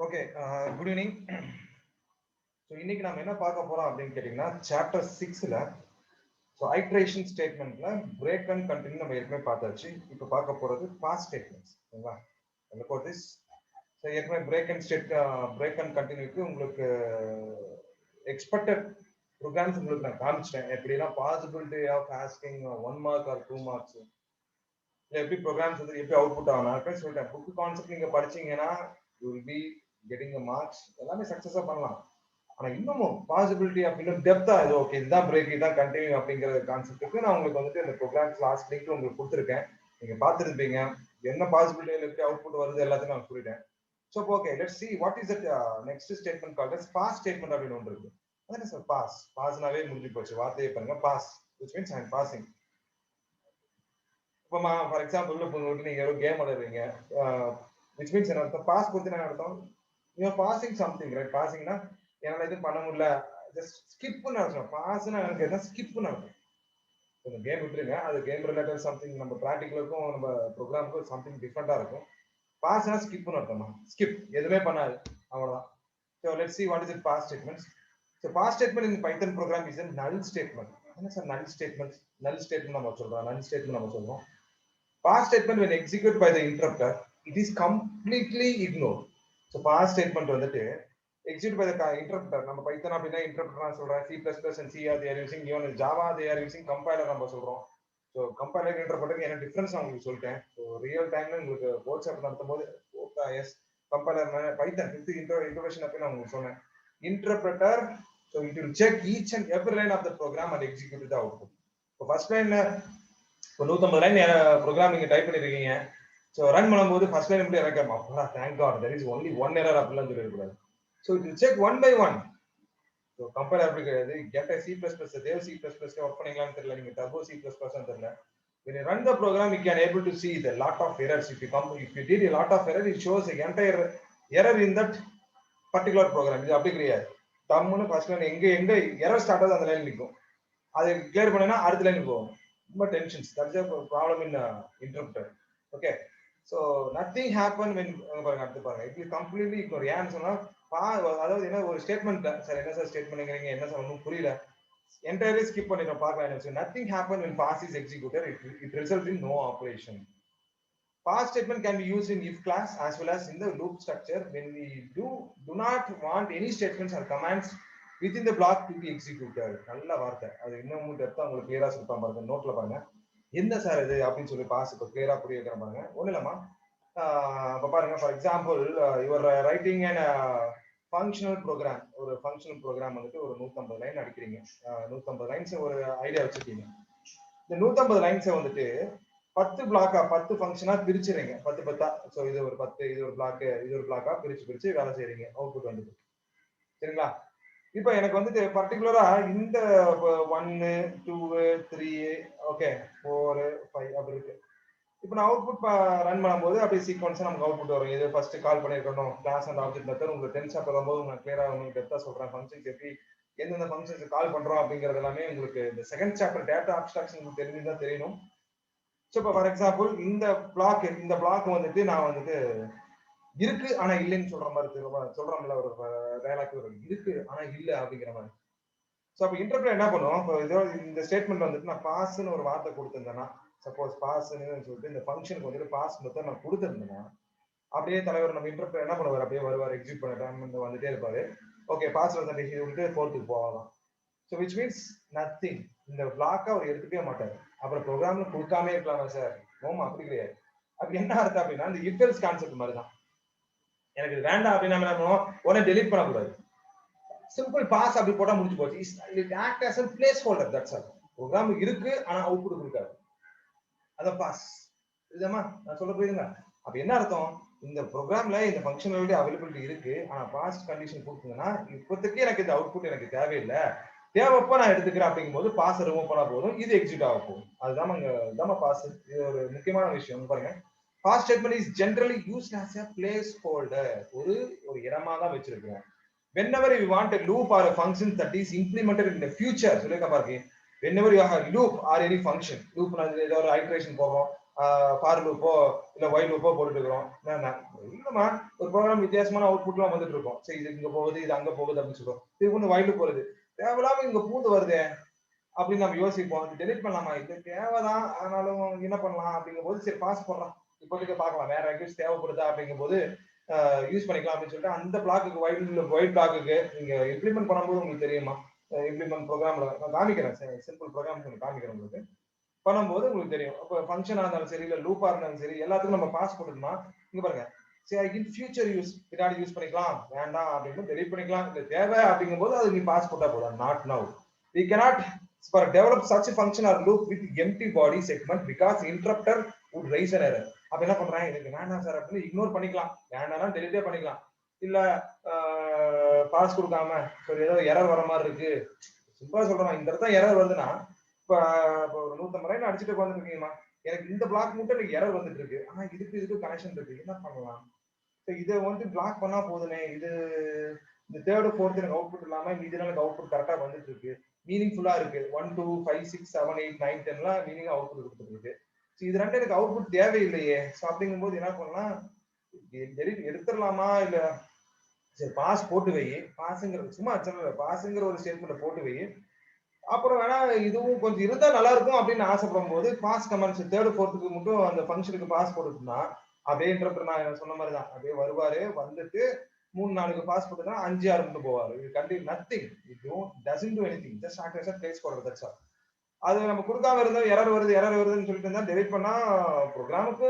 Okay, good evening. So இன்னைக்கு நம்ம என்ன பார்க்க போறோம் அப்படின்னு கேட்டிங்கன்னா, சாப்டர் 6ல ஸோ ஐட்ரேஷன் ஸ்டேட்மெண்ட்ல பிரேக் அண்ட் கண்டினியூ நம்ம ஏற்கனவே பார்த்தாச்சு. இப்போ பார்க்க போறது பாஸ்ட் ஸ்டேட்மெண்ட்ஸ். ஓகேங்களா? ஃபார் திஸ் ஸோ ஏற்கனவே பிரேக் அண்ட் கண்டினியூக்கு உங்களுக்கு எக்ஸ்பெக்டட் ப்ரோக்ராம்ஸ் உங்களுக்கு நான் காமிச்சிட்டேன். எப்படின்னா possibility of asking 1 mark or 2 marks, இல்லை எப்படி ப்ரோக்ராம்ஸ் வந்து எப்படி அவுட்புட் ஆகணும் நான் சொல்லிட்டேன். புக் கான்செப்ட் நீங்க படிச்சீங்கன்னா you will be getting marks, எல்லாமே சக்சஸா பண்ணலாம். ஆனா இன்னமும் பாசிபிலிட்டி அப்படின்னு டெப்தா இது ஓகே இதுதான் பிரேக் இதுதான் கண்டினியூ அப்படிங்கிற கான்செப்ட்டுக்கு நான் உங்களுக்கு வந்துட்டு இந்த ப்ரோக்ராம்ஸ் லாஸ்ட் லிங்க்ல உங்களுக்கு கொடுத்துருக்கேன். நீங்க பார்த்துருப்பீங்க என்ன பாசிபிலிட்டி எப்படி அவுட்புட் வருது எல்லாத்தையும் நான் சொல்லிட்டேன். So okay let's see what is that next statement called as pass statement அப்படின்னு ஒன்று இருக்கு. அதானே சார் பாஸ்னாவே முடிஞ்சு போச்சு, வார்த்தையை பாருங்க pass which means I am passing. இப்போ ஃபார் எக்ஸாம்பிள் இப்போ உங்களுக்கு நீங்க ஒரு கேம் விளையாடுறீங்க, which means என்ன அர்த்தம், பாஸ் கொடுத்து என்ன அர்த்தம், you are passing something right. பாசிங்னா என்னால எதுவும் பண்ண முடியல, ஜஸ்ட் ஸ்கிப்னு அர்த்தம். பாஸ்னா எனக்கு என்ன ஸ்கிப்னு அர்த்தம். இந்த கேம் விட்டுருங்க, அது கேம் ரிலேட்டட் சம்திங், நம்ம ப்ராக்டிகலுக்கும் நம்ம ப்ரோக்ராமுக்கும் சம்திங் டிஃப்ரெண்டா இருக்கும். பாஸ்னா ஸ்கிப்னு அர்த்தமா, ஸ்கிப் எதுவுமே பண்ணாது, அவ்வளவுதான். So let's see what is it past statements. So past statement in Python program is a null statement. என்ன sir null statement? null statement நம்ம சொல்றோம், null statement நம்ம சொல்றோம். Past statement when executed by the interpreter, it is completely ignored. So past statement வந்துட்டு executed by the interpreter, நம்ம பைத்தன் அப்படின்னா interpreter நான் சொல்றேன், C++ and C they are using, even Java they are using compiler நம்ம சொல்றோம். So compiler இன்டர்பிரட்டருக்கு என்ன difference நான் உங்களுக்கு சொல்லிட்டேன். ஸோ ரியல் டைம்ல உங்களுக்கு கோட் சாப்டர் நடத்தும் போது எஸ் கம்பைலர் பைத்தன் இன்ட்ரோடக்ஷன் அப்போ நான் உங்களுக்கு சொன்னேன். Interpreter so it will check each and every line of the program and execute the output. இப்போ ஃபர்ஸ்ட் லைன்ல இப்போ 150 லைன் ப்ரோக்ராம் நீங்க டைப் பண்ணிருக்கீங்க. ஸோ ரன் பண்ணும்போது ஃபர்ஸ்ட் லைன் எப்படி இறக்காம அப்பா thank God there is only one error அப்படிலாம் சொல்லிருக்கூடாது. So it will check one by one. So compiler அப்படி கிடையாது. Get C++, Dev C++ work பண்ணீங்களான்னு தெரியல, நீங்க டர்போ C++ தெரியல. When you run the program, you can able to see the lot of errors. If you did a lot of error, it shows the entire error in that particular program. இது அப்படி கிடையாது. டம்முன்னு first line எங்க error start ஆகுது அந்த line நிற்கும். அதை clear பண்ணா அடுத்த லைனுக்கு போகும். ரொம்ப tensions, that's a problem in interpreter. Okay, so nothing happen when பாருங்க அடுத்து பாருங்க இது கம்ப்ளீட்லி இக்னோர். ஏன்னு சொன்னா அதாவது என்ன ஒரு ஸ்டேட்மெண்ட் சார், என்ன சார் ஸ்டேட்மெண்ட்ங்கிறீங்க, என்ன சார் ஒன்றும் புரியல, entirely skip பண்ணிடும் பார்க்கலாம். So nothing happen when pass is executed, it results in no operation. Pass statement can be used in if class as well as in the loop structure when we do not want any statements or commands within the block to be executed. நல்ல வார்த்தை, அது இன்னும் டெப்தா உங்களுக்கு கிளியரா சொல்லிட்டான் பாருங்க. நோட்ல பாருங்க என்ன சார் இது அப்படின்னு சொல்லி பாஸ் இப்போ கிளியரா புரிய வைக்கிறேன் பாருங்க. ஒன்றும் இல்லம்மா, இப்போ பாருங்க for example your writing and functional program, ஒரு ஃபங்க்ஷனல் ப்ரோக்ராம் வந்துட்டு ஒரு 150 லைன் அடிக்கிறீங்க. 150 லைன்ஸ் ஒரு ஐடியா வச்சிருக்கீங்க. இந்த 150 லைன்ஸை வந்துட்டு 10 பிளாக்கா 10 ஃபங்க்ஷனா பிரிச்சுறீங்க, 10 ஸோ இது ஒரு 10, இது ஒரு பிளாக்கு, இது ஒரு பிளாக்கா பிரிச்சு வேலை செய்யறீங்க. அவுட்புட் வந்துட்டு சரிங்களா. இப்போ எனக்கு வந்துட்டு பர்டிகுலரா இந்த 1, 2, 3, ஓகே 4, 5 அப்படி இருக்கு. இப்போ நான் அவுட்புட் ரன் பண்ணும்போது அப்படியே சீக்வன்ஸா நமக்கு அவுட்புட் வரும். இது ஃபர்ஸ்ட் கால் பண்ணிருக்கணும் கிளாஸ் அண்ட் ஆப்ஜெக்ட் மெத்தட். உங்களுக்கு டென்ஸ் ஆப் வரும்போது நான் கிளியரா உங்களுக்கு டெப்தா சொல்றேன் ஃபங்க்ஷன்ஸ் எப்படி எந்தெந்த ஃபங்க்ஷன்ஸ் கால் பண்றோம் அப்படிங்கிறது எல்லாமே உங்களுக்கு இந்த செகண்ட் சாப்டர் டேட்டா அப்ஸ்ட்ராக்ஷன் உங்களுக்கு தெரிஞ்சுதான் தெரியணும். ஸோ இப்போ ஃபார் எக்ஸாம்பிள் இந்த பிளாக் வந்துட்டு நான் வந்துட்டு இருக்கு ஆனா இல்லைன்னு சொல்ற மாதிரி சொல்றோம்ல, ஒரு டயலாக் இருக்கு ஆனா இல்ல அப்படிங்கிற மாதிரி. ஸோ அப்போ இன்டர்பிரேட் என்ன பண்ணுவோம், இப்போ இதோ இந்த ஸ்டேட்மெண்ட் வந்துட்டு நான் பாஸ்ன்னு ஒரு வார்த்தை கொடுத்துருந்தேன்னா, சப்போஸ் பாஸ்ன்னு சொல்லிட்டு இந்த ஃபங்க்ஷனுக்கு வந்துட்டு பாஸ் மெத்தட் நான் கொடுத்துருந்தேன்னா, அப்படியே தலைவர் நம்ம இன்டர்பிரேட் என்ன பண்ணுவார், அப்படியே வருவார், எக்ஸிக்யூட் பண்ணிட்டு வந்துட்டே இருப்பாரு. ஓகே பாஸ் வந்து விட்டு 4th போகலாம். ஸோ விச் மீன்ஸ் நத்திங், இந்த பிளாக்கை அவர் எடுத்துக்கவே மாட்டார். அப்புறம் ப்ரோக்ராம்ல கொடுக்காமே இருக்கலாமா சார், நோமா அப்படி கிடையாது. அப்படி என்ன அர்த்தம் அப்படின்னா இந்த இஃப் எல்ஸ் கான்செப்ட் மாதிரி தான். எனக்கு இது வேண்டாம் அப்படின்னா என்ன பண்ணுவோம், உடனே டெலிட் பண்ணக்கூடாது, சிம்பிள் பாஸ் அப்படி போட்டா முடிஞ்சு போச்சு. It act as a placeholder, that's all. Program இருக்கு ஆனா அவுட்புட் கொடுக்காது, அதான் பாஸ். இதுமா நான் சொல்ல புரியுதுங்க. அப்ப என்ன அர்த்தம், இந்த ப்ரோக்ராம்ல இந்த ஃபங்க்ஷனாலிட்டி அவைலபிலிட்டி இருக்கு ஆனா பாஸ்ட் கண்டிஷன் கொடுத்தீங்கன்னா இப்போதைக்கு எனக்கு இந்த அவுட்புட் எனக்கு தேவையில்லை, தேவைப்போ நான் எடுத்துக்கிறேன் அப்படிங்கும்போது பாஸ் ரிமூவ் பண்ணா போதும், இது எக்ஸிக்யூட் ஆக போகும். அதுதான் பாஸ். இது ஒரு முக்கியமான விஷயம் பாருங்க. Pass statement is generally used as a placeholder, ஒரு இடமா தான் வச்சிருக்கோம். whenever you want a loop or a function that is implemented in the future, சொல்லுங்க பாருங்க, whenever you have a loop or any function, loop னா ஏதோ ஒரு iteration போகும், ஃபார் லூப்போ இல்ல ஒய் லூப்போ போட்டுட்டு இருக்கிறோம். இல்லம்மா ஒரு ப்ரோக்ராம் வித்தியாசமான அவுட்புட்லாம் வந்துட்டு இருக்கும். சரி இது இங்க போகுது இது அங்க போகுது அப்படின்னு சொல்லுவோம். திரும்ப ஒய் லூப் வருது, தேவையில்லாம இங்க பூந்து வருதே அப்படின்னு நம்ம யோசிப்போம். அது டெலிட் பண்ணலாமா, இது தேவைதான் ஆனாலும் என்ன பண்ணலாம் அப்படிங்கும் போது சரி பாஸ் போடுறோம், இப்போதைக்கு பார்க்கலாம் வேற எங்கேயும் தேவைப்படுதா அப்படிங்கும் போது யூஸ் பண்ணிக்கலாம் அப்படின்னு சொல்லிட்டு அந்த பிளாக்கு ஒயிட் பிளாக்கு நீங்க இம்ப்ளிமெண்ட் பண்ணும்போது உங்களுக்கு தெரியுமா, இம்ப்ளிமெண்ட் ப்ரோக்ராம்ல நான் காமிக்கிறேன், சிம்பிள் ப்ரோக்ராம் காமிக்கிறேன் உங்களுக்கு. பண்ணும்போது உங்களுக்கு தெரியும். அப்போ ஃபங்க்ஷனா இருந்தாலும் சரி இல்ல லூப்பா இருந்தாலும் சரி எல்லாத்துக்கும் நம்ம பாஸ் கொடுக்கணுமா, இங்க பாருங்க சரி இன் ஃபியூச்சர் யூஸ் பின்னாடி யூஸ் பண்ணிக்கலாம் வேண்டாம் அப்படின்னு டெலிட் பண்ணிக்கலாம், இல்ல தேவை அப்படிங்கும் போது அது நீ பாஸ் போட்டா போதும். Not now we cannot for develop such a function or loop with empty body segment because interrupter would raise an error. அப்ப என்ன பண்றாங்க, எனக்கு வேண்டாம் சார் அப்படின்னு இக்னோர் பண்ணிக்கலாம், வேண்டாம்னா டெலிட்டே பண்ணிக்கலாம். இல்ல பாஸ் கொடுக்காம சரி ஏதோ எரர் வர மாதிரி இருக்கு, சிம்பிளா சொல்றேன் இந்த இடத்துல எரர் வருதுன்னா இப்ப ஒரு 150 லைன் அடிச்சுட்டு உட்காந்துருக்கீங்கம்மா, எனக்கு இந்த பிளாக் மட்டும் எனக்கு எரர் வந்துட்டு இருக்கு, ஆனா இதுக்கு கனெக்ஷன் இருக்கு, என்ன பண்ணலாம், இதை வந்து பிளாக் பண்ணா போதுமே, இது இந்த தேர்டு ஃபோர்த் எனக்கு அவுட்புட் இல்லாம இதுல எனக்கு அவுட்புட் கரெக்டா வந்துட்டு இருக்கு, மீனிங்ஃபுல்லா இருக்கு, 1 2 5 6 7 8 9 10 மீனிங் அவுட்புட் கொடுத்துட்டு இருக்கு, இது ரெண்டு எனக்கு அவுட்புட் தேவையில்லையே. அப்படிங்கும் போது என்ன பண்ணலாம், எடுத்துடலாமா இல்ல சரி பாஸ் போட்டு வை, பாஸ்ங்கிறது சும்மா பாஸ்ங்கிற ஒரு ஸ்டேட்மெண்ட் போட்டு வை, அப்புறம் வேணா இதுவும் கொஞ்சம் இருந்தா நல்லா இருக்கும் அப்படின்னு ஆசைப்படும் போது பாஸ் கமெண்ட்ஸ் தேர்ட் ஃபோர்த்துக்கு மட்டும் அந்த ஃபங்க்ஷனுக்கு பாஸ் போட்டுனா அப்படியே இன்டர்பிரட் நான் சொன்ன மாதிரி தான் அப்படியே வருவாரு, வந்துட்டு 3 4 பாஸ் போட்டுனா 5 6 மட்டும் போவாரு. இது கண்டி nothing, it doesn't do anything, just act as a placeholder, that's all. அது நம்ம கொடுக்காம இருந்தா எரர் வருதுன்னு சொல்லிட்டு இருந்தா டெலிட் பண்ணா ப்ரோக்ராமுக்கு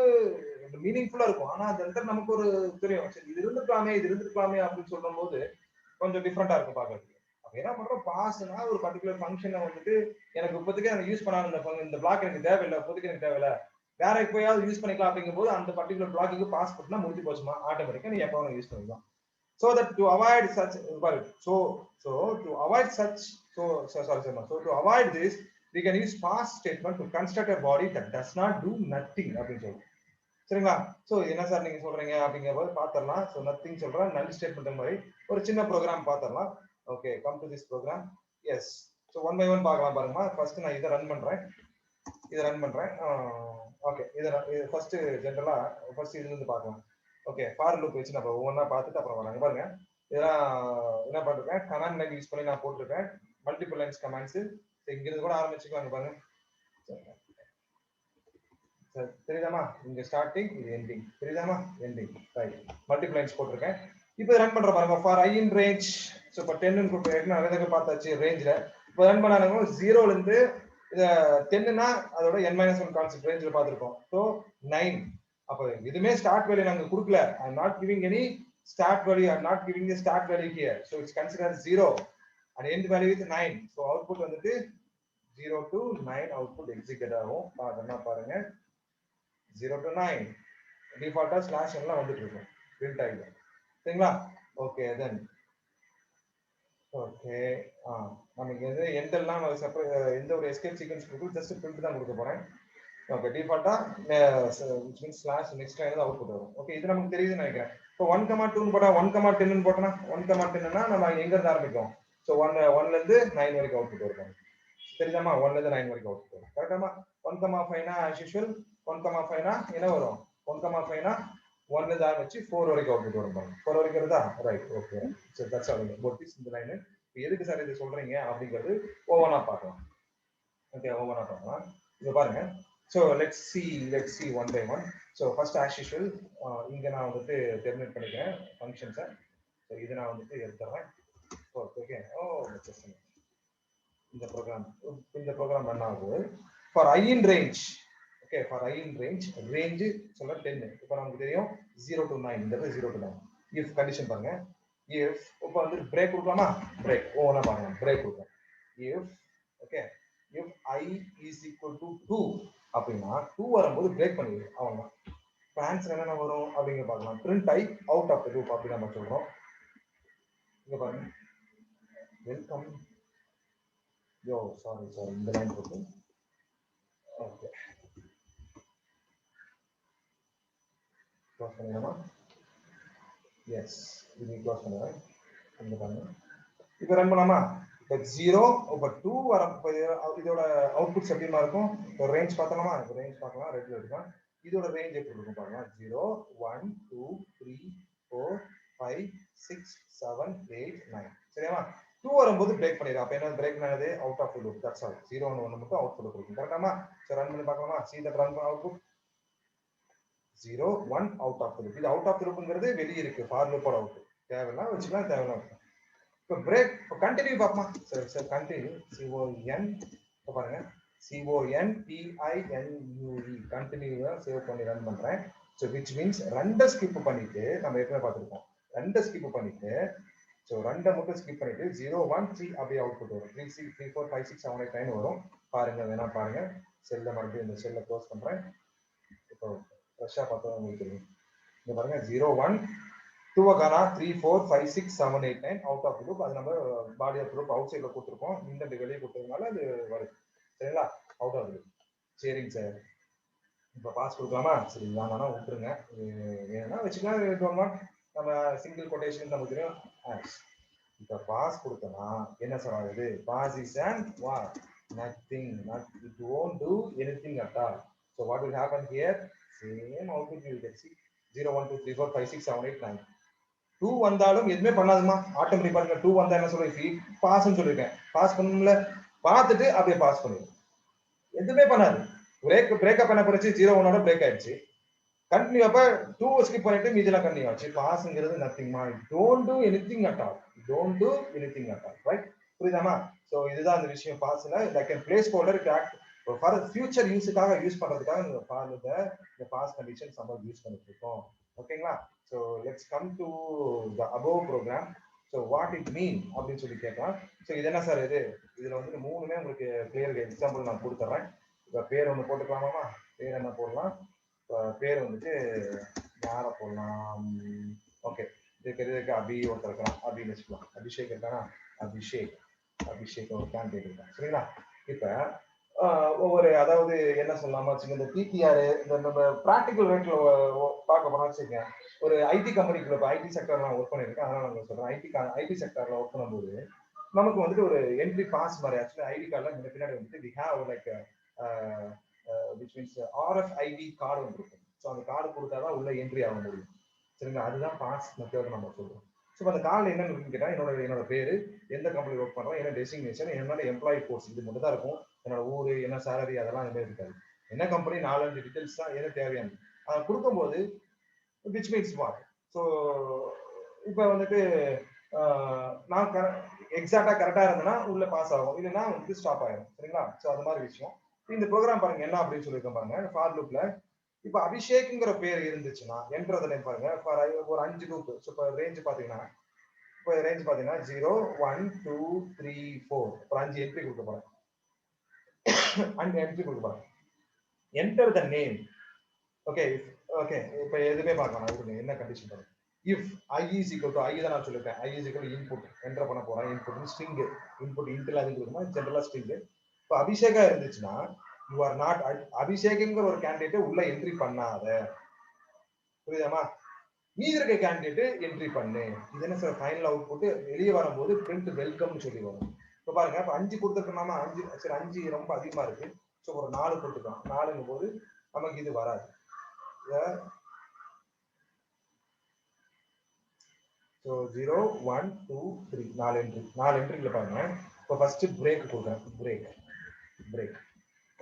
மீனிங்ஃபுல்லா இருக்கும். ஆனா அந்த இடத்துல நமக்கு ஒரு தெரியும் சரி இது இருந்துக்கலாமே அப்படின்னு சொல்லும் போது கொஞ்சம் டிஃப்ரெண்டா இருக்கும் பாக்குறதுக்கு. அப்ப என்ன பண்றோம், பாஸ்னா ஒரு பர்டிகுலர் ஃபங்க்ஷனை வந்துட்டு எனக்கு இப்போதைக்கு எனக்கு யூஸ் பண்ணாத இந்த பிளாக் எனக்கு தேவையில்லை, இப்போதைக்கு எனக்கு தேவையில்லை, வேற எப்பயாவது யூஸ் பண்ணிக்கலாம் அப்படிங்கும் போது அந்த பர்டிகுலர் பிளாக்கு பாஸ் பண்ணா முடிஞ்சு போச்சுமா, ஆட்டோமேட்டிக்கா நீ எப்போ யூஸ் பண்ணிக்கலாம். So that to avoid such to avoid such so to avoid this we can use pass statement to construct a body that does not do nothing அப்படின்னு சொல்லுவோம். சரிங்களா? சோ என்ன சார் நீங்க சொல்றீங்க அப்படிங்கறத பாத்தறலாம். சோ நத்திங் சொல்றேன், நல் ஸ்டேட்மென்ட் மாதிரி ஒரு சின்ன ப்ரோகிராம் பாத்தறலாம். Okay, come to this program. Yes, so one by one பார்க்கலாம் பாருங்க. ஃபர்ஸ்ட் நான் இத ரன் பண்றேன். ஓகே, இத ஃபர்ஸ்ட் ஜெனரலா ஃபர்ஸ்ட் இதுல இருந்து பார்க்கலாம். ஓகே, ஃபார் லூப் வச்சு நம்ம ஒவ்வொன்றா பார்த்துட்டு அப்புறம் வராங்க பாருங்க. இதெல்லாம் என்ன பண்ணிருக்கேன், கமாண்ட் லைன் யூஸ் பண்ணி நான் போட்டிருக்கேன். மல்டிபிள் லைன்ஸ் கமாண்ட்ஸ் இங்கிருந்து கூட ஆரம்பிச்சுக்கலாம் பாருங்க. தெரியுதாமா, இங்க ஸ்டார்டிங் இது எண்டிங், தெரியுதாமா எண்டிங், ரைட். மல்டிபிள் லைன்ஸ் போட்டிருக்கேன். இப்போ ரன் பண்ற பாருங்க, for i in range. So இப்போ 10 ன்னு கொடுத்து நிறைய பார்த்தாச்சு ரேஞ்ச்ல. இப்போ ரன் பண்ணாங்க 0ல இருந்து 10னா அதோட n-1 கான்செப்ட் ரேஞ்ச்ல பார்த்திருக்கோம். சோ 9. அப்ப எதுமே ஸ்டார்ட் வேல்யூ நாங்க கொடுக்கல. I am not giving any start value, I am not giving the start value here, so it's considered 0 and end value is 9. so output வந்துட்டு 0 to 9 output execute ஆகும். அதெல்லாம் பாருங்க 0 to 9 டிஃபால்ட்டா slash எல்லாம் வந்துட்டு இருக்கும், print ஆயிடும். சரிங்களா? ஓகே, தென் ஓகே நமக்கு எது எண்ட் எல்லாம் எந்த ஒரு எஸ்கேப் சீக்வென்ஸ் கொடுத்து ஜஸ்ட் பிரிண்ட் தான் கொடுக்க போறேன். ஓகே, டிஃபால்ட்டா which means slash next line output வரும். ஓகே, இது நமக்கு தெரியுதுன்னு நினைக்கிறேன். இப்போ 1,2 ன்னு போட்டா 1,10 ன்னு போட்டனா 1,10ன்னா நம்ம எங்க இருந்து ஆரம்பிக்கும், சோ 1ல இருந்து 9 வரைக்கும் அவுட்புட் வரும். தெரியுதாமா, 1ல இருந்து 9 வரைக்கும் அவுட்புட் வரும். கரெக்டாமா? 1,5னா as usual 1,5னா என்ன வரும், 1,5னா 1ல இருந்து ஆரம்பிச்சு 4 வரைக்கும் அவுட்புட் வரும் பாருங்க. 4 வரைக்கும் இருந்தா right. Okay, so that's all about this இந்த லைன். எதுக்கு சார் இது சொல்றீங்க அப்படிங்கிறது ஓவனா பார்க்கலாம். ஓகே, ஓவனா பார்க்கலாம். இங்க பாருங்க. So let's see one by one. So first as usual இங்க நான் வந்துட்டு டெர்மினேட் பண்ணிக்கிறேன் ஃபங்க்ஷன்ஸை. ஸோ இதை நான் வந்துட்டு எடுத்துறேன். ஓகே, இந்த ப்ரோக்ராம் ரன் ஆகுது. For i in range. Okay, for i in range சொல்ல 10. இப்போ நமக்கு தெரியும் 0 to 9, இந்த 0 to 9. if கண்டிஷன் பாருங்க, if இப்போ வந்து பிரேக் கொடுக்கலாமா, பிரேக் ஓனா பாருங்க, பிரேக் கொடுக்கலாம். if okay, if I is equal to 2 அப்படின்னா 2 வரும்போது பிரேக் பண்ணிடு. அவங்க ஆன்சர் என்னென்ன வரும் அப்படிங்க பார்க்கலாம். print I out of the loop அப்படி நம்ம சொல்றோம். இங்க பாருங்க, வெல்கம் சாரி இந்த லைன் போட்டு ஓகே க்ளோஸ் பண்ணிடலாமா? எஸ், இது க்ளோஸ் பண்ணுறேன். இங்க பாருங்க, இப்போ ரன் பண்ணலாமா? இப்போ 0 இப்போ 2 வர இதோட அவுட்புட்ஸ் எப்படிமா இருக்கும்? ஒரு ரேஞ்ச் பார்த்தலாமா? ரேஞ்ச் பார்க்கலாம், ரெட்ல இருக்கும். இதோட ரேஞ்ச் எப்படி இருக்கும் பாருங்க. 0 1 2 3 4 5 6 7 8 9. சரியாமா? 2 வரும்போது பிரேக் பண்ணிடும். அப்ப என்ன பிரேக் பண்ணது? Out of the loop. That's all. 0 1 மட்டும் அவுட்புட் கொடுக்கும். கரெக்டாமா? சரி ரன் பண்ணி பார்க்கலாமா? see that run output 0 1 out of the loop. இது அவுட் ஆஃப் தி லூப்ங்கிறது வெளிய இருக்கு. ஃபார் லூப்போட அவுட். தேவைன்னா வச்சுக்கலாம், தேவைன்னா வச்சுக்கலாம். இப்போ பிரேக் இப்போ கண்டினியூ பார்ப்போமா? சரி சரி கண்டினியூ. CON இப்போ பாருங்க CONTINUE கண்டினியூவா சேவ் பண்ணி ரன் பண்றேன். ஸோ விச் மீன்ஸ் ரெண்டை ஸ்கிப் பண்ணிட்டு நம்ம ஏற்கனவே பார்த்துருக்கோம். ரெண்டை ஸ்கிப் பண்ணிட்டு ஸோ ரெண்டை மட்டும் ஸ்கிப் பண்ணிட்டு 0 1 3 அப்படியே அவுட்புட் வரும். 3 6 3 4 5 6 7 8 9 வரும். பாருங்க வேணா பாருங்க. செல்ல மறுபடியும் இந்த செல்லை க்ளோஸ் பண்றேன். இப்போ ஃப்ரெஷ்ஷாக பார்த்தா உங்களுக்கு தெரியும். இங்க பாருங்க 0 1 2 கானா 3 4 5 6 7 8 9 அவுட் ஆஃப் லூப். அது நம்ம பாடி ஆஃப் லூப் அவுட் சைடுல கொடுத்துருக்கோம். இந்த வெளியே கொடுத்ததுனால அது வருது. சரிங்களா? Out of loop. சரிங்க சார். இப்போ பாஸ் கொடுக்கலாமா? சரி வேணாம்னா விட்டுருங்க. வேணும்னா வச்சுக்கலாம். நம்ம சிங்கிள் கொட்டேஷன் நமக்கு தெரியும். இப்போ பாஸ் கொடுத்தோம்னா என்ன சார் ஆகுது? Pass is and what? Nothing. It won't do anything at all. So what will happen here? Same output you will get. See 0 1 2 3 4 5 6 7 8 9. 2 வந்தாலும் எதுவுமே பண்ணாதுமா. ஆட்டோமேட்டிக் பாருங்க 2 வந்தா என்ன சொல்றேன்? பாஸ்ன்னு சொல்லிருக்கேன். பாஸ் பண்ணல பார்த்துட்டு அப்படியே பாஸ் பண்ணிடும். எதுவுமே பண்ணாது. பிரேக்கப் என்ன பண்ணுச்சு? 0 1ஓட பிரேக் ஆயிடுச்சு. கண்டினியூ அப்ப 2 ஸ்கிப் பண்ணிட்டு மீதிலாம் கண்டினியூ ஆச்சு. பாஸ்ங்கிறது நத்திங்மா. Don't do anything at all. Don't do anything at all. Right? புரியுதாமா? சோ இதுதான் அந்த விஷயம். பாஸ்ல like a placeholder to act for future யூஸ்க்காக யூஸ் பண்றதுக்காக இந்த பாஸ் கண்டிஷன் நம்ம யூஸ் பண்ணிட்டு இருக்கோம். ஓகேங்களா? So let's come to the above program. So what it mean அப்படின்னு சொல்லி கேட்கலாம். ஸோ இது என்ன சார் இது? இதுல வந்து மூணுமே உங்களுக்கு கிளியர் எக்ஸாம்பிள் நான் கொடுத்துட்றேன். இப்போ பேர் ஒன்று போட்டுக்கலாமாமா? பேர் என்ன போடலாம்? பேர் வந்துட்டு யாரை போடலாம்? ஓகே இதுக்கு அபி ஒருத்தர் இருக்கலாம். அபின்னு வச்சுக்கலாம். அபிஷேக் இருக்கானா? அபிஷேக் ஒரு கேண்டிடேட் இருக்கான். சரிங்களா? இப்போ ஒவ்வொரு அதாவது என்ன சொல்லலாமா வச்சுங்க, இந்த பிடிஆர் இந்த நம்ம ப்ராக்டிக்கல் ரேட்ல பார்க்க போனா வச்சுக்கோங்க. ஒரு ஐடி கம்பெனிக்குள்ள இப்போ ஐடி செக்டர்லாம் ஒர்க் பண்ணியிருக்கேன். அதனால நான் சொல்றேன். ஐடி செக்டர்ல ஒர்க் பண்ணும்போது நமக்கு வந்துட்டு ஒரு என்ட்ரி பாஸ் மாதிரி ஆக்சுவலி ஐடி கார்டில் பின்னாடி வந்துட்டு we have like which means RFID card ஒன்று இருக்கும். ஸோ அந்த கார்டு கொடுத்தாதான் உள்ள என்ட்ரி ஆக முடியும். சரிங்களா? அதுதான் பாஸ் மெத்தட் நம்ம சொல்றோம். ஸோ அந்த கார்டு என்ன இருக்குன்னு கேட்டா என்னோட பேரு, எந்த கம்பெனி ஒர்க் பண்றோம், என்ன டெசிக்னேஷன், என்னோட எம்ப்ளாயி கோர்ஸ், இது மட்டும் தான் இருக்கும். என்னோட ஊரு, என்ன சேலரி, அதெல்லாம் எதுவுமே இருக்காது. என்ன கம்பெனி 4-5 டீடைல்ஸ் தான் எனக்கு தேவையானது. அதை கொடுக்கும்போது விச் மீன்ஸ் வாட். ஸோ இப்போ வந்துட்டு நான் எக்ஸாக்டா கரெக்டா இருந்தேன்னா உள்ள பாஸ் ஆகும், இல்லைன்னா வந்து ஸ்டாப் ஆயிடும். சரிங்களா? ஸோ அது மாதிரி விஷயம். இந்த ப்ரோக்ராம் பாருங்க என்ன அப்படின்னு சொல்லியிருக்கேன் பாருங்க. ஃபார் லூப்ல இப்போ அபிஷேக்ங்கிற பேர் இருந்துச்சுன்னா என்றதை பாருங்க ஒரு 5 லூப். ஸோ இப்போ ரேஞ்ச் பாத்தீங்கன்னா 0 1 2 3 4 ஒரு 5 என்ட்ரி கொடுக்க போறேன். 5 என்ட்ரி கொடுக்க போறேன். Enter the name. ஓகே இப்போ எதுவுமே பார்க்கலாம். என்ன கண்டிஷன் பாருங்க. If I is equal to I தான் நான் சொல்லிருக்கேன். I is equal to input enter பண்ண போறேன். இன்புட் ஸ்ட்ரிங், இன்புட் இன்ட்ல அது கொடுக்குமா ஜெனரலா ஸ்ட்ரிங். இப்போ அபிஷேகா இருந்துச்சுன்னா யூ ஆர் நாட் அபிஷேக்ங்கிற ஒரு கேண்டிடேட் உள்ள என்ட்ரி பண்ணாத. புரியுதாமா? மீதி இருக்க கேண்டிடேட் என்ட்ரி பண்ணு. இது என்ன சார்? ஃபைனல் அவுட்புட் வெளியே வரும்போது பிரிண்ட் வெல்கம்னு சொல்லி வரும். இப்போ பாருங்க இப்போ 5 கொடுத்துருக்கோம்னா 5 சரி 5 ரொம்ப அதிகமா இருக்கு. ஸோ ஒரு 4 கொடுத்துக்கலாம். 4ங்கும் போது நமக்கு இது வராது. ஸோ 0 1 2 3 4 என்ட்ரில பாருங்க. இப்போ ஃபர்ஸ்ட் பிரேக் கொடுக்குறேன். பிரேக்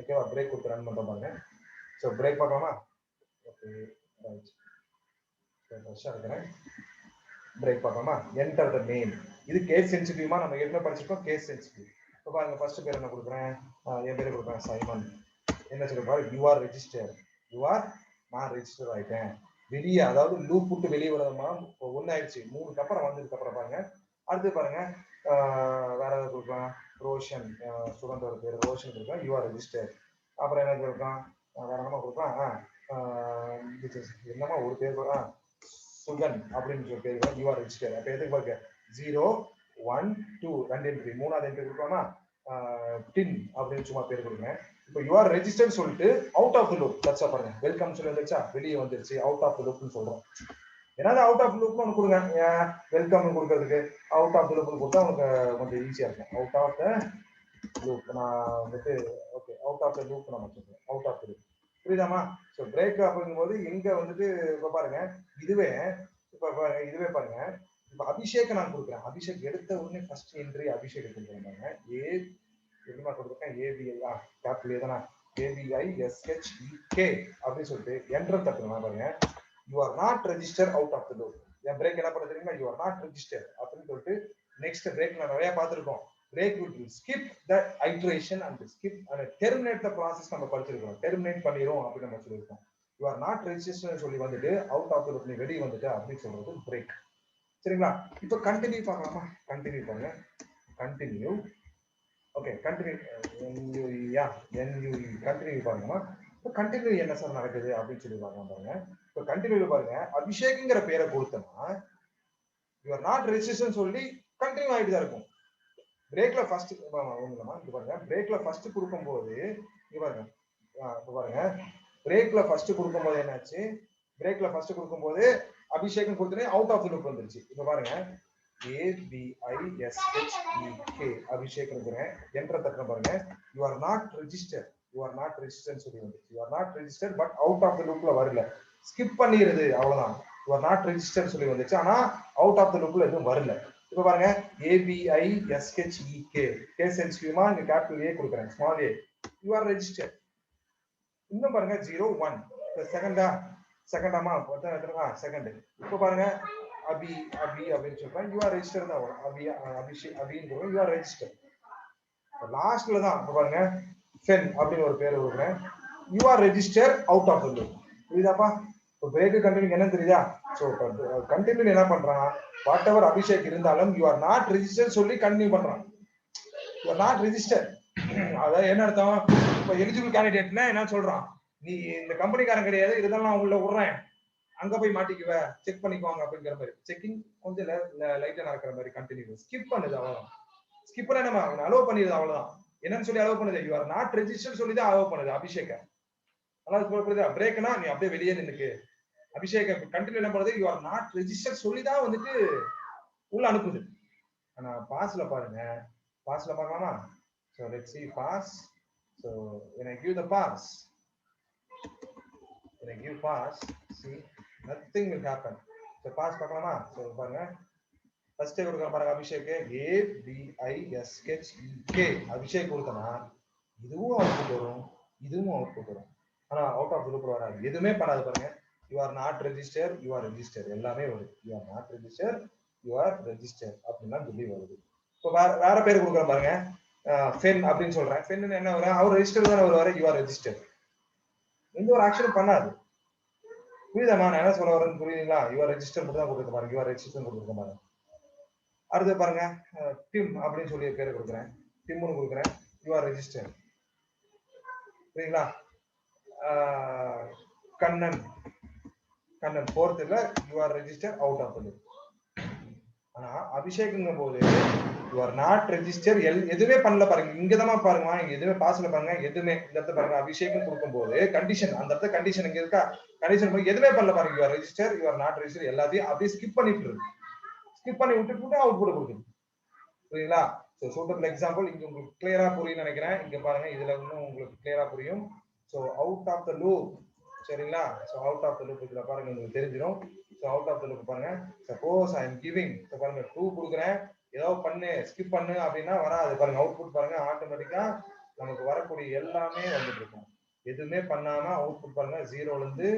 ஓகேவா? பிரேக் கொடுத்து ரன் பண்ற பாருங்க. ஸோ பிரேக் பார்க்கலாமா? Okay right. ஃப்ரெஷ்ஷாக இருக்கிறேன். பிரேக் பார்க்கலாமா? Enter the name. இது கேஸ் சென்சிட்டிவ்மா? நம்ம என்ன படிச்சிருக்கோம்? Case sensitive. இப்போ பாருங்க ஃபர்ஸ்ட் பேர் என்ன கொடுக்குறேன்? என் பேர் கொடுக்குறேன் சைமன். என்ன சொல்லுவாரு? You are register. நான் ரெஜிஸ்டர் ஆயிட்டேன். வெளியே அதாவது லூப் விட்டு வெளியே வரதுமா ஒன்னு ஆயிடுச்சு. 3க்கு அப்புறம் வந்ததுக்கு அப்புறம் பாருங்க. அடுத்து பாருங்க வேற ஏதாவது கொடுக்கலாம். ரோஷன் ஸ்டூடெண்டோட பேர் ரோஷன் கொடுக்கலாம். You are register. அப்புறம் என்ன கொடுக்கலாம்? வேற என்னமா கொடுக்கலாம்? என்னமா ஒரு பேர் சுகன் அப்படின்னு சொல்லி பேர் யூ ஆர் ரெஜிஸ்டர். அப்ப எதுக்கு பாருங்க 0 1 2 2 என்ட்ரி. 3வது என்ட்ரி கொடுக்கலாமா? டின் அப்படின்னு சும்மா பேர் கொடுங்க. இப்போ யூ ஆர் ரெஜிஸ்டர்ட் சொல்லிட்டு out of the loop. That's பாருங்க வெல்கம் சொல்லி வந்துருச்சா? வெளியே வந்துருச்சு. அவுட் ஆஃப் தி லூப்னு சொல்றோம். ஏதாவது அவுட் ஆஃப் லூப்னு ஒன்று கொடுங்க, வெல்கம் கொடுக்கறதுக்கு அவுட் ஆஃப் த லூப்னு கொடுத்தா உங்களுக்கு கொஞ்சம் ஈஸியாக இருக்கும். அவுட் ஆஃப் த லூப் நான் வந்துட்டு okay out of the loop நம்ம சொல்றேன், அவுட் ஆஃப் த லூப். புரியுதாமா? ஸோ பிரேக் அப்படிங்கும்போது இங்க வந்துட்டு இப்போ பாருங்க இதுவே இப்போ இதுவே பாருங்க இப்போ அபிஷேக் நான் கொடுக்குறேன். அபிஷேக் எடுத்த உடனே ஃபர்ஸ்ட் என்ட்ரி அபிஷேக் கொடுக்குறாங்க. எப்படிமா கொடுத்துருக்கேன், ஏபிஐ கேபிட்டல் எதனா ABISHEK அப்படின்னு சொல்லிட்டு என்டர் தட்டணும் பாருங்க. You are not register out of the loop. என் பிரேக் என்ன பண்ண தெரியுமா, யூ ஆர் நாட் ரெஜிஸ்டர் அப்படின்னு சொல்லிட்டு நெக்ஸ்ட் பிரேக் நான் நிறைய பார்த்துருக்கோம். Break will skip the iteration and skip and terminate the process நம்ம படிச்சிருக்கோம். டெர்மினேட் பண்ணிரும் அப்படின்னு நம்ம சொல்லியிருக்கோம். யூ ஆர் நாட் ரெஜிஸ்டர் சொல்லி வந்துட்டு அவுட் ஆஃப் த லூப் நீ வெளியே வந்துட்டு அப்படின்னு சொல்றது பிரேக். சரிங்களா? இப்போ கண்டினியூ பார்க்கலாமா? கண்டினியூ பண்ணுங்க. கண்டினியூ ஓகே கண்டினியூ கண்டினியூ பாருங்கம்மா. இப்போ கண்டினியூ என்ன சார் நடக்குது அப்படின்னு சொல்லி பாருங்க. இப்போ கண்டினியூ பாருங்க அபிஷேக்ங்கிற பேரை கொடுத்தோம்னா யூ ஆர் நாட் ரெஜிஸ்டர் சொல்லி கண்டினியூ ஆகிட்டு தான் இருக்கும். பிரேக்ல ஃபர்ஸ்ட் ஒண்ணுமா இது பாருங்க, பிரேக்ல ஃபர்ஸ்ட் கொடுக்கும்போது இங்க பாருங்க இப்போ பாருங்க பிரேக்ல ஃபர்ஸ்ட் கொடுக்கும்போது என்னாச்சு, பிரேக்ல ஃபர்ஸ்ட் கொடுக்கும்போது அபிஷேகம் கொடுத்தனே அவுட் ஆஃப் த லூப் வந்துருச்சு. இப்போ பாருங்க ABISHEK அபிஷேக் இருக்கிறேன் என்டர் தட்டுறேன் பாருங்க. You are not register, you are not register சொல்லி வந்துச்சு. You are not register but out of the லூப்ல வரல, ஸ்கிப் பண்ணிடுது அவ்வளவுதான். யூ ஆர் நாட் ரெஜிஸ்டர் சொல்லி வந்துச்சு, ஆனா அவுட் ஆஃப் த லூப்ல எதுவும் வரல. இப்போ பாருங்க ABISHEK கேஸ் சென்சிட்டிவா இங்க கேபிட்டல் A கொடுக்குறேன், small a, you are register. இன்னும் பாருங்க 01 செகண்டா செகண்டாமா செகண்ட். இப்போ பாருங்க அபி அபி அப்படின்னு சொல்றேன், யூ ஆர் ரெஜிஸ்டர் தான் வரும். அபி அபிஷேக் அபின்னு யூ ஆர் ரெஜிஸ்டர். லாஸ்ட்ல தான் இப்போ பாருங்க ஃபென் அப்படின்னு ஒரு பேர் கொடுக்குறேன், you are register out of the loop. புரியுதாப்பா? இப்போ பிரேக் கண்டினியூ என்னன்னு தெரியுதா? ஸோ கண்டினியூ என்ன பண்றான், வாட் எவர் அபிஷேக் இருந்தாலும் யூ ஆர் நாட் ரெஜிஸ்டர் சொல்லி கண்டினியூ பண்றான். யூ ஆர் நாட் ரெஜிஸ்டர் அதாவது என்ன அர்த்தம், இப்போ எலிஜிபிள் கேண்டிடேட்னா என்ன சொல்றான், நீ இந்த கம்பெனிக்காரன் கிடையாது, இதெல்லாம் நான் உள்ள விடுறேன், அங்க போய் மாட்டிக்குவ, செக் பண்ணிக்குவாங்க அப்படிங்கிற மாதிரி செக்கிங் கொஞ்சம் லைட்டா நடக்கிற மாதிரி கண்டினியூ ஸ்கிப் பண்ணுது அவ்வளவுதான். ஸ்கிப் பண்ண நம்ம அலோவ் பண்ணிடுது அவ்வளவுதான். என்னன்னு சொல்லி அலோவ் பண்ணுது, யூ ஆர் நாட் ரெஜிஸ்டர் சொல்லி தான் அலோவ் பண்ணுது அபிஷேக. அதாவது புரியுதா? பிரேக்னா நீ அப்படியே வெளியே நின்னுக்கு, அபிஷேக கண்டினியூ என்ன பண்ணுது, யூ ஆர் நாட் ரெஜிஸ்டர் சொல்லி தான் வந்துட்டு உள்ள அனுப்புது. ஆனா பாஸ்ல பாருங்க, பாஸ்ல பார்க்கலாமா? So let's see pass. So when I give the pass, when I give pass, see nothing will happen. So pass பார்க்கலாமா? So பாருங்க ஃபர்ஸ்ட் கொடுக்குற பாருங்க அபிஷேக் ABISHEK அபிஷேக் கொடுத்தனா இதுவும் அவுட்புட் வரும், இதுவும் அவுட்புட் வரும். ஆனா அவுட் ஆஃப் லூப் வராது, எதுவுமே பண்ணாது பாருங்க. You are not register, you are register எல்லாமே வருது. You are not register, you are register அப்படின்னா சொல்லி வருது. இப்போ வேற பேர் கொடுக்குற பாருங்க, ஃபென் அப்படின்னு சொல்றேன். ஃபென் என்ன வரும், அவர் ரெஜிஸ்டர் தானே வருவாரு, யூ ஆர் ரெஜிஸ்டர். எந்த ஒரு ஆக்ஷனும் பண்ணாது. புரியுதாமா நான் என்ன சொல்ல வரேன்னு? புரியுதுங்களா? யூ ஆர் ரெஜிஸ்டர் மட்டும் தான் கொடுக்க பாருங்க, யூ ஆர் ரெஜிஸ்டர் கொடுக்க பாருங்க. அடுத்து பாருங்க டிம் அப்படின்னு சொல்லி பேரை கொடுக்குறேன், டிம்னு கொடுக்குறேன், யூ ஆர் ரெஜிஸ்டர். புரியுங்களா? கண்ணன் கண்ணன் போர்த்துல you are register out of loop. ஆனா அபிஷேக்குங்கும் போது யூ ஆர் நாட் ரெஜிஸ்டர் எதுவுமே பண்ணல பாருங்க. இங்கதான் பாருங்க, இங்க எதுவுமே பாஸ்ல பாருங்க, எதுவுமே இந்த இடத்துல பாருங்க அபிஷேகம் கொடுக்கும் போது கண்டிஷன், அந்த இடத்துல கண்டிஷன் இங்க இருக்கா, கண்டிஷன் எதுவுமே பண்ணல பாருங்க. You are register, you are not register எல்லாத்தையும் அப்படியே ஸ்கிப் பண்ணிட்டு இருக்கு, ஸ்கிப் பண்ணி விட்டுட்டு அவுட் புட் கொடுக்குது. புரியுங்களா? ஸோ சூட்டபிள் எக்ஸாம்பிள் இங்க உங்களுக்கு கிளியரா புரியும் நினைக்கிறேன். இங்க பாருங்க இதுல இன்னும் உங்களுக்கு கிளியரா புரியும். So out of the loop, சரிங்களா? So out of the loop இதுல பாருங்க உங்களுக்கு தெரிஞ்சிடும். So out of the loop பாருங்க, சப்போஸ் ஐ எம் கிவிங் பாருங்க 2 கொடுக்குறேன், ஏதோ பண்ணு ஸ்கிப் பண்ணு அப்படின்னா வராது பாருங்க. அவுட்புட் பாருங்க ஆட்டோமேட்டிக்கா நமக்கு வரக்கூடிய எல்லாமே வந்துட்டு இருக்கும். எதுவுமே பண்ணாம அவுட்புட் பாருங்க 0ல இருந்து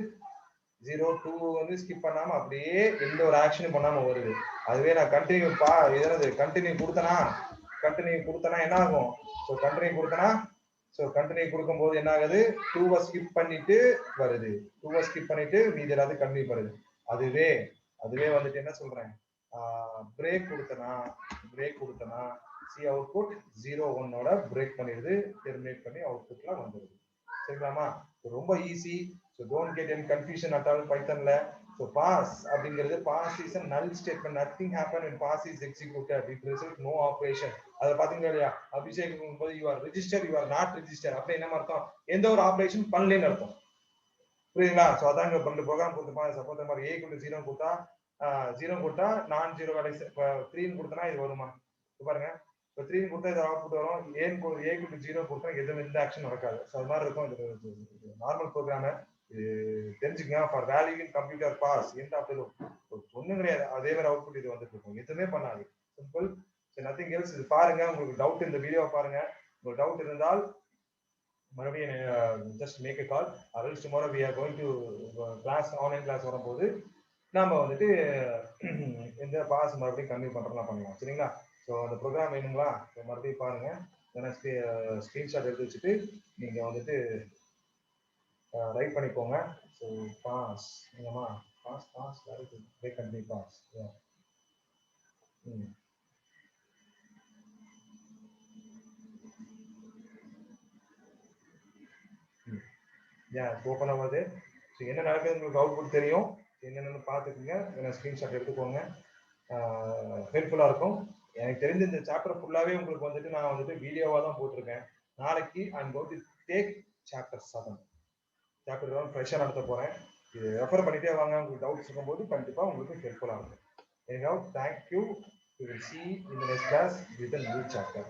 0 2 வந்து ஸ்கிப் பண்ணாம அப்படியே எந்த ஒரு ஆக்ஷனும் பண்ணாம வருது. அதுவே நான் கண்டினியூ எதாவது கண்டினியூ கொடுத்தனா என்ன ஆகும்? ஸோ கண்டினியூ கொடுத்தனா, ஸோ கண்டினியூ கொடுக்கும் போது என்ன ஆகுது, 2 ஸ்கிப் பண்ணிட்டு வருது, 2 ஸ்கிப் பண்ணிட்டு மீதி எல்லாத்தையும் கண்டினியூ பண்ணுது. அதுவே வந்துட்டு என்ன சொல்றேன், பிரேக் கொடுத்தனா சி அவுட்புட் 0 1ஓட பிரேக் பண்ணிடுது, டெர்மினேட் பண்ணி அவுட்புட்ல வந்துடுது. சரிங்களாமா? ரொம்ப easy. So don't get any confusion at all Pythonல. So pass அப்படிங்கிறது pass is a null statement, nothing happen when pass is executed, it results no operation. அத பாத்தீங்களா இல்லையா? அபிஷேகம் போது you are registered, you are not registered அப்படி என்ன அர்த்தம், எந்த ஒரு ஆபரேஷன் பண்ணலன்னு அர்த்தம். புரியுதுங்களா? ஸோ அதான் இங்க 2 ப்ரோக்ராம் கொடுத்துருப்பான். சப்போஸ் இந்த மாதிரி A = 0 கொடுத்தா 0 கொடுத்தா நான் 0 வேலை இப்போ 3 கொடுத்தனா இது வருமா? பாருங்க. இப்போ 3 கொடுத்தா இது அவுட்புட் வரும். A = 0 கொடுத்தா எதுவும் எந்த ஆக்ஷன் நடக்காது. ஸோ அது மாதிரி இருக்கும். இது நார்மல் ப்ரோக்ராமு. இது தெரிஞ்சுக்கங்க. For value in computer pass end of the loop. ஒன்றும் கிடையாது. அதே மாதிரி அவுட்புட் இது வந்துட்டு இருக்கும். எதுவுமே பண்ணாது. சிம்பிள். Nothing else. இது பாருங்க. உங்களுக்கு டவுட் இந்த வீடியோவை பாருங்க. உங்களுக்கு டவுட் இருந்தால் மறுபடியும் just make a call. Others tomorrow we are going to class online class வரும்போது நாம வந்துட்டு இந்த பாஸ் மறுபடியும் கன்டினியூ பண்றோம்னா பண்ணலாம். சரிங்களா? ஸோ அந்த ப்ரோக்ராம் வேணுங்களா? மறுபடியும் பாருங்க. ஏன்னா ஸ்க்ரீன்ஷாட் எடுத்து வச்சுட்டு நீங்க வந்துட்டு ரைட் பண்ணிக்கோங்க. ஸோ பாஸ் என்னமா pass pass continue pass. Open ஆகாது. ஸோ என்ன நடக்குது உங்களுக்கு அவுட்புட் தெரியும். என்னென்னு பார்த்துக்குங்க. என்ன ஸ்க்ரீன்ஷாட் எடுத்துக்கோங்க. ஹெல்ப்ஃபுல்லாக இருக்கும். எனக்கு தெரிஞ்ச இந்த சாப்டர் ஃபுல்லாகவே உங்களுக்கு வந்துட்டு நான் வந்துட்டு வீடியோவாக தான் போட்டிருக்கேன். நாளைக்கு I'm going to take chapter 7. Chapter 7 ஃப்ரெஷ்ஷாக நடத்த போகிறேன். இது ரெஃபர் பண்ணிட்டே வாங்க. உங்களுக்கு டவுட்ஸ் இருக்கும்போது கண்டிப்பாக உங்களுக்கு ஹெல்ப்ஃபுல்லாக இருக்கும். Anyhow, thank you. We will see in the next class with a new chapter.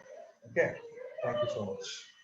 Okay? Thank you so much.